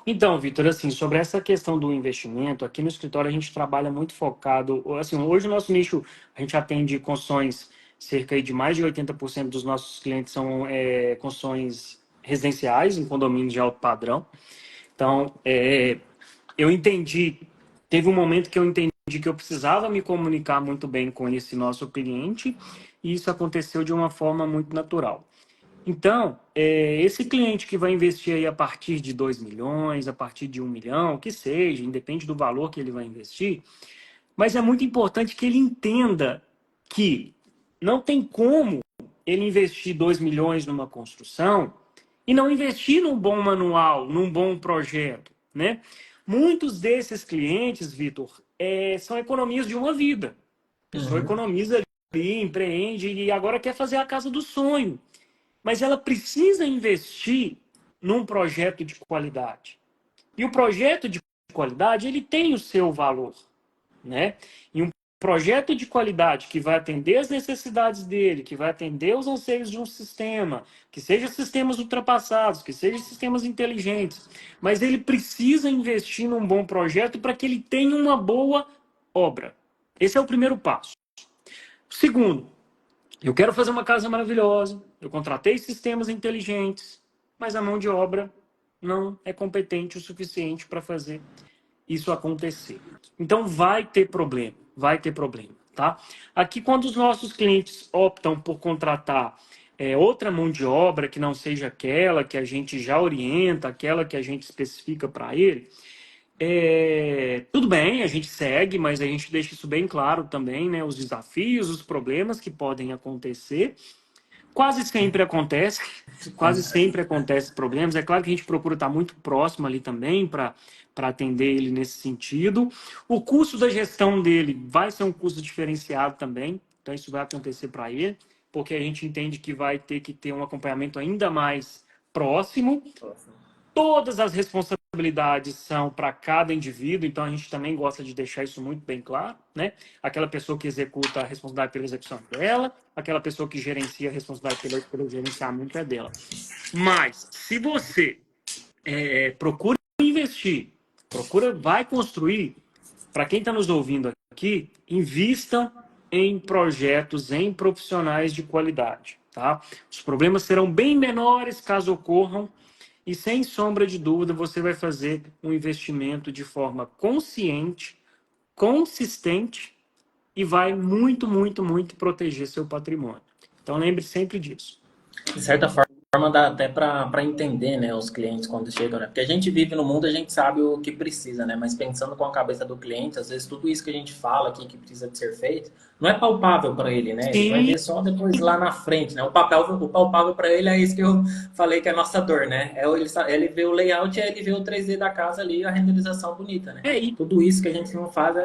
Então, Vitor, assim, sobre essa questão do investimento, aqui no escritório a gente trabalha muito focado, assim, hoje o nosso nicho, a gente atende construções, cerca aí de mais de 80% dos nossos clientes são construções residenciais, em condomínios de alto padrão. Então, eu entendi, teve um momento que eu entendi que eu precisava me comunicar muito bem com esse nosso cliente, e isso aconteceu de uma forma muito natural. Então, esse cliente que vai investir aí a partir de 2 milhões, a partir de 1 milhão, que seja, independe do valor que ele vai investir, mas é muito importante que ele entenda que não tem como ele investir 2 milhões numa construção e não investir num bom manual, num bom projeto, né? Muitos desses clientes, Vitor, são economias de uma vida. A pessoa Uhum. economiza ali, empreende e agora quer fazer a casa do sonho, mas ela precisa investir num projeto de qualidade. E o projeto de qualidade, ele tem o seu valor, né? E um projeto de qualidade que vai atender as necessidades dele, que vai atender os anseios de um sistema, que seja sistemas ultrapassados, que seja sistemas inteligentes, mas ele precisa investir num bom projeto para que ele tenha uma boa obra. Esse é o primeiro passo. Segundo, eu quero fazer uma casa maravilhosa, eu contratei sistemas inteligentes, mas a mão de obra não é competente o suficiente para fazer isso acontecer. Então vai ter problema, tá? Aqui, quando os nossos clientes optam por contratar outra mão de obra que não seja aquela que a gente já orienta, aquela que a gente especifica para ele, tudo bem, a gente segue, mas a gente deixa isso bem claro também, né? Os desafios, os problemas que podem acontecer. Quase sempre acontece, quase sempre acontece problemas. É claro que a gente procura estar muito próximo ali também para atender ele nesse sentido. O custo da gestão dele vai ser um custo diferenciado também, então isso vai acontecer para ele, porque a gente entende que vai ter que ter um acompanhamento ainda mais próximo. Todas as responsabilidades são para cada indivíduo, então a gente também gosta de deixar isso muito bem claro, né? Aquela pessoa que executa a responsabilidade pela execução é dela, aquela pessoa que gerencia a responsabilidade pelo gerenciamento é dela. Mas, se você procura investir, vai construir, para quem está nos ouvindo aqui, invista em projetos, em profissionais de qualidade, tá? Os problemas serão bem menores caso ocorram, e sem sombra de dúvida você vai fazer um investimento de forma consciente, consistente e vai muito, muito, muito proteger seu patrimônio. Então lembre sempre disso. De certa forma, dá até para entender, né, os clientes quando chegam, né? Porque a gente vive no mundo, a gente sabe o que precisa, né? Mas pensando com a cabeça do cliente, às vezes tudo isso que a gente fala aqui que precisa de ser feito, não é palpável para ele, né? Ele vai Sim, ver só depois lá na frente, né? O palpável para ele é isso que eu falei que é a nossa dor, né? Ele vê o layout e aí ele vê o 3D da casa ali, a renderização bonita, né? é isso. Tudo isso que a gente não faz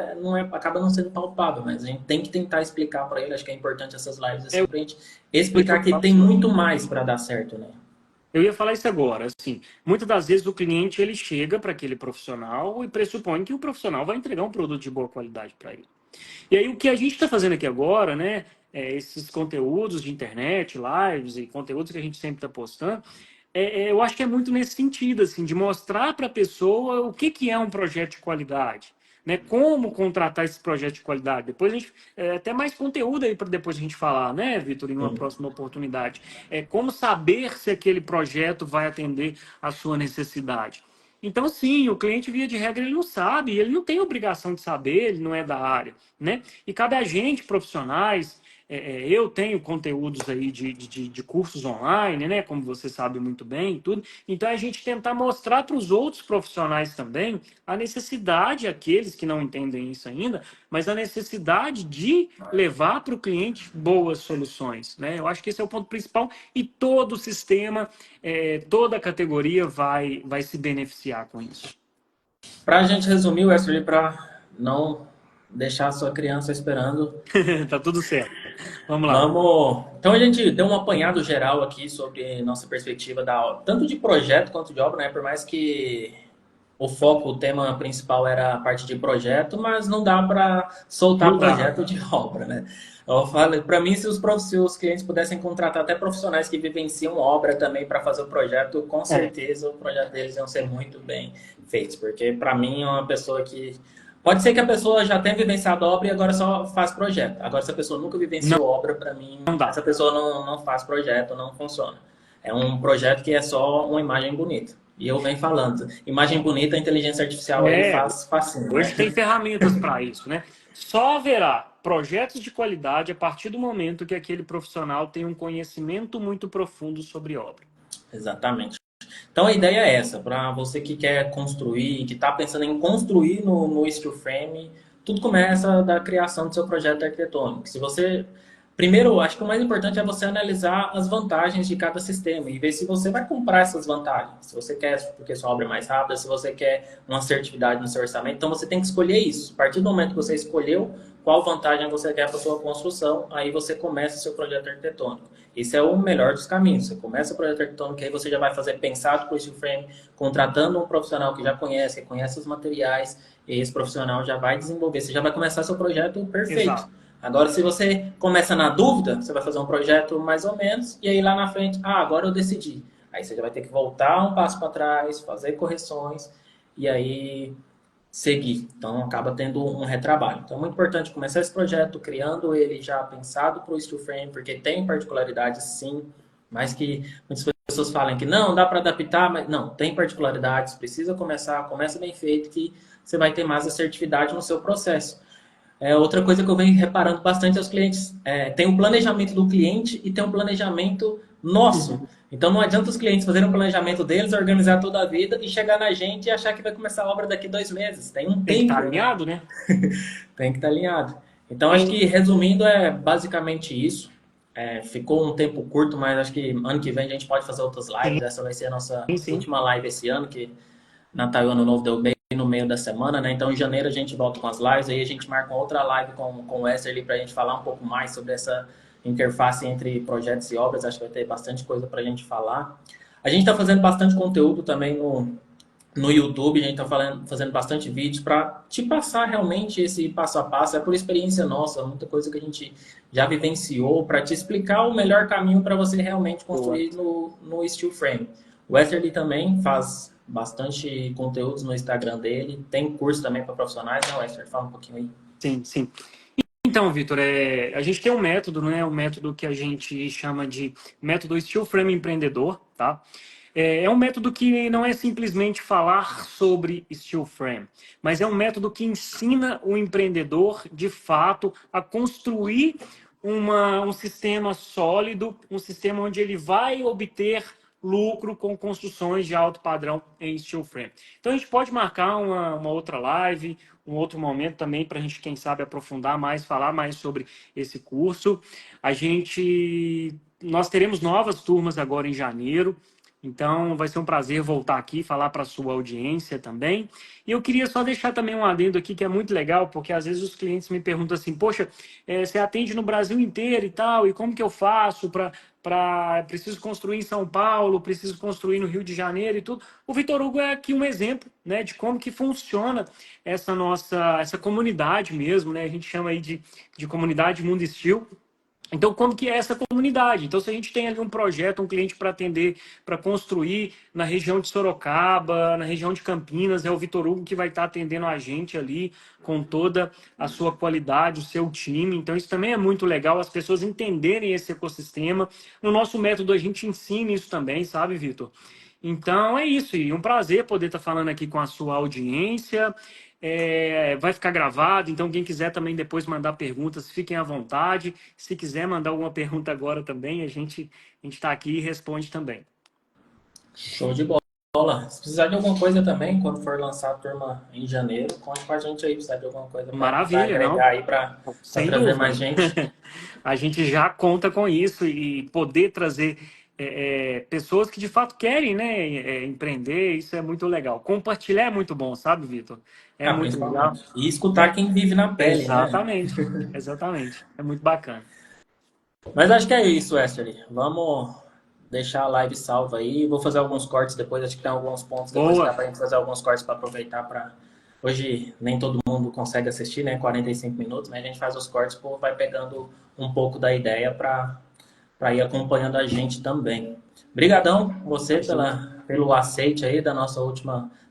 acaba não sendo palpável, mas a gente tem que tentar explicar para ele. Acho que é importante essas lives É assim para a gente o que explicar eu que falo. tem muito mais para dar certo, né? Eu ia falar isso agora, assim, muitas das vezes o cliente ele chega para aquele profissional e pressupõe que o profissional vai entregar um produto de boa qualidade para ele. E aí o que a gente está fazendo aqui agora, né, esses conteúdos de internet, lives e conteúdos que a gente sempre está postando, eu acho que é muito nesse sentido, assim, de mostrar para a pessoa o que é um projeto de qualidade, né? Como contratar esse projeto de qualidade. Depois a gente, até mais conteúdo aí para depois a gente falar, né, Vitor, em uma Sim. próxima oportunidade. Como saber se aquele projeto vai atender à sua necessidade. Então, sim, o cliente, via de regra, ele não sabe, ele não tem obrigação de saber, ele não é da área, né? E cabe a gente, profissionais, eu tenho conteúdos aí de cursos online, né? Como você sabe muito bem, e tudo. Então, a gente tentar mostrar para os outros profissionais também a necessidade, aqueles que não entendem isso ainda, mas a necessidade de levar para o cliente boas soluções, né? Eu acho que esse é o ponto principal e todo o sistema, toda a categoria vai se beneficiar com isso. Para a gente resumir, Wesley, para não deixar a sua criança esperando. Tá tudo certo. Vamos lá. Vamos. Então a gente deu um apanhado geral aqui sobre nossa perspectiva da tanto de projeto quanto de obra, né? Por mais que o foco, o tema principal era a parte de projeto, mas não dá para soltar Não dá. projeto de obra, né? Eu falo, para mim, se os clientes pudessem contratar até profissionais que vivenciam obra também para fazer o projeto, com É, certeza o projeto deles iam ser muito bem feitos, porque para mim é uma pessoa que pode ser que a pessoa já tenha vivenciado obra e agora só faz projeto. Agora, se a pessoa nunca não, vivenciou obra, para mim, não dá. essa pessoa não faz projeto, não funciona. É um projeto que é só uma imagem bonita. E eu venho falando, imagem bonita, a inteligência artificial aí É, faz facinho, né? hoje tem ferramentas para isso, né? Só haverá projetos de qualidade a partir do momento que aquele profissional tem um conhecimento muito profundo sobre obra. Exatamente. Então a ideia é essa, para você que quer construir, que está pensando em construir no steel frame, tudo começa da criação do seu projeto arquitetônico. Se você primeiro, acho que o mais importante é você analisar as vantagens de cada sistema e ver se você vai comprar essas vantagens. Se você quer, porque sua obra é mais rápida, se você quer uma assertividade no seu orçamento, então você tem que escolher isso. A partir do momento que você escolheu qual vantagem você quer para sua construção, aí você começa o seu projeto arquitetônico. Esse é o melhor dos caminhos. Você começa o projeto arquitetônico, aí você já vai fazer pensado para o steel frame, contratando um profissional que já conhece, que conhece os materiais, e esse profissional já vai desenvolver. Você já vai começar seu projeto perfeito. Exato. Agora, se você começa na dúvida, você vai fazer um projeto mais ou menos, e aí lá na frente, agora eu decidi. Aí você já vai ter que voltar um passo para trás, fazer correções, e aí seguir. Então, acaba tendo um retrabalho. Então, é muito importante começar esse projeto criando ele já pensado para o steel frame, porque tem particularidades, sim, mas que muitas pessoas falam que não, dá para adaptar, mas não, tem particularidades, precisa começar, começa bem feito, que você vai ter mais assertividade no seu processo. Outra coisa que eu venho reparando bastante aos clientes, tem um planejamento do cliente e tem um planejamento nosso. Uhum. Então não adianta os clientes fazerem o planejamento deles, organizar toda a vida e chegar na gente e achar que vai começar a obra daqui 2 meses. Tem um Tem que estar tempo, né? alinhado, né? Tem que estar alinhado. Então acho Tem, que resumindo é basicamente isso. Ficou um tempo curto, mas acho que ano que vem a gente pode fazer outras lives. Essa vai ser a nossa sim, sim. última live esse ano, que Natal e Ano Novo deu bem no meio da semana, né? Então, em janeiro a gente volta com as lives, aí a gente marca uma outra live com o Wesley para a gente falar um pouco mais sobre essa interface entre projetos e obras. Acho que vai ter bastante coisa para a gente falar. A gente está fazendo bastante conteúdo também no YouTube, a gente está fazendo bastante vídeos para te passar realmente esse passo a passo. É por experiência nossa, muita coisa que a gente já vivenciou para te explicar o melhor caminho para você realmente Boa. construir no steel frame. O Wesley também faz bastante conteúdos no Instagram dele. Tem curso também para profissionais, né, Wesley? Fala um pouquinho aí. Sim, sim. Então, Vitor, a gente tem um método, né? Um método que a gente chama de método Steel Frame Empreendedor, tá? É um método que não é simplesmente falar sobre steel frame, mas é um método que ensina o empreendedor, de fato, a construir um sistema sólido, um sistema onde ele vai obter lucro com construções de alto padrão em steel frame. Então a gente pode marcar uma outra live, um outro momento também para a gente, quem sabe, aprofundar mais, falar mais sobre esse curso. Nós teremos novas turmas agora em janeiro. Então, vai ser um prazer voltar aqui, falar para a sua audiência também. E eu queria só deixar também um adendo aqui que é muito legal, porque às vezes os clientes me perguntam assim: poxa, você atende no Brasil inteiro e tal, e como que eu faço preciso construir em São Paulo, preciso construir no Rio de Janeiro e tudo. O Vitor Hugo é aqui um exemplo, né, de como que funciona essa comunidade mesmo, né? A gente chama aí de comunidade Mundo Steel. Então, como que é essa comunidade? Então, se a gente tem ali um projeto, um cliente para atender, para construir na região de Sorocaba, na região de Campinas, é o Vitor Hugo que vai estar atendendo a gente ali com toda a sua qualidade, o seu time. Então, isso também é muito legal, as pessoas entenderem esse ecossistema. No nosso método, a gente ensina isso também, sabe, Vitor? Então, é isso. E um prazer poder estar falando aqui com a sua audiência. Vai ficar gravado, então quem quiser também depois mandar perguntas, fiquem à vontade. Se quiser mandar alguma pergunta agora também, a gente está aqui e responde também. Show de bola. Se precisar de alguma coisa também, quando for lançar a turma em janeiro, conte com a gente aí, precisar de alguma coisa para Maravilha, agregar não? aí, para Sem trazer dúvida. mais gente. A gente já conta com isso e poder trazer pessoas que de fato querem, né, empreender, isso é muito legal. Compartilhar é muito bom, sabe, Vitor? É Ah, muito legal. principalmente. E escutar quem vive na pele, né? Exatamente, exatamente. É muito bacana. Mas acho que é isso, Wesley. Vamos deixar a live salva aí. Vou fazer alguns cortes depois. Acho que tem alguns pontos depois que dá Boa. pra gente fazer alguns cortes para aproveitar para. Hoje nem todo mundo consegue assistir, né? 45 minutos, mas a gente faz os cortes, pô, vai pegando um pouco da ideia para ir acompanhando a gente também. Obrigadão você pelo aceite aí da nossa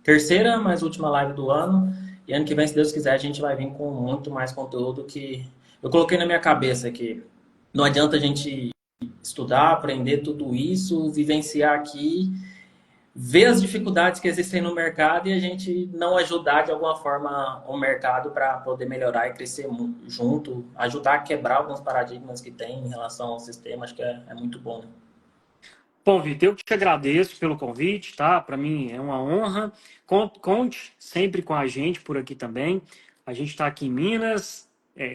terceira, mas última live do ano. E ano que vem, se Deus quiser, a gente vai vir com muito mais conteúdo que eu coloquei na minha cabeça que não adianta a gente estudar, aprender tudo isso, vivenciar aqui, ver as dificuldades que existem no mercado e a gente não ajudar de alguma forma o mercado para poder melhorar e crescer junto, ajudar a quebrar alguns paradigmas que tem em relação ao sistema, acho que é muito bom, né? Bom, Vitor, eu que te agradeço pelo convite, tá? Para mim é uma honra. Conte sempre com a gente por aqui também. A gente está aqui em Minas,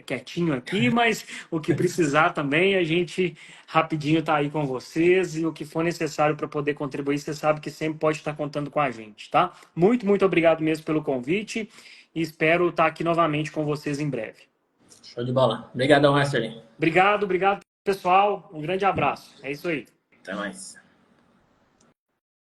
quietinho aqui, mas o que precisar também, a gente rapidinho está aí com vocês e o que for necessário para poder contribuir, você sabe que sempre pode estar contando com a gente, tá? Muito, muito obrigado mesmo pelo convite e espero estar aqui novamente com vocês em breve. Show de bola. Obrigadão, Wesley. Obrigado, obrigado, pessoal. Um grande abraço. É isso aí. Até mais.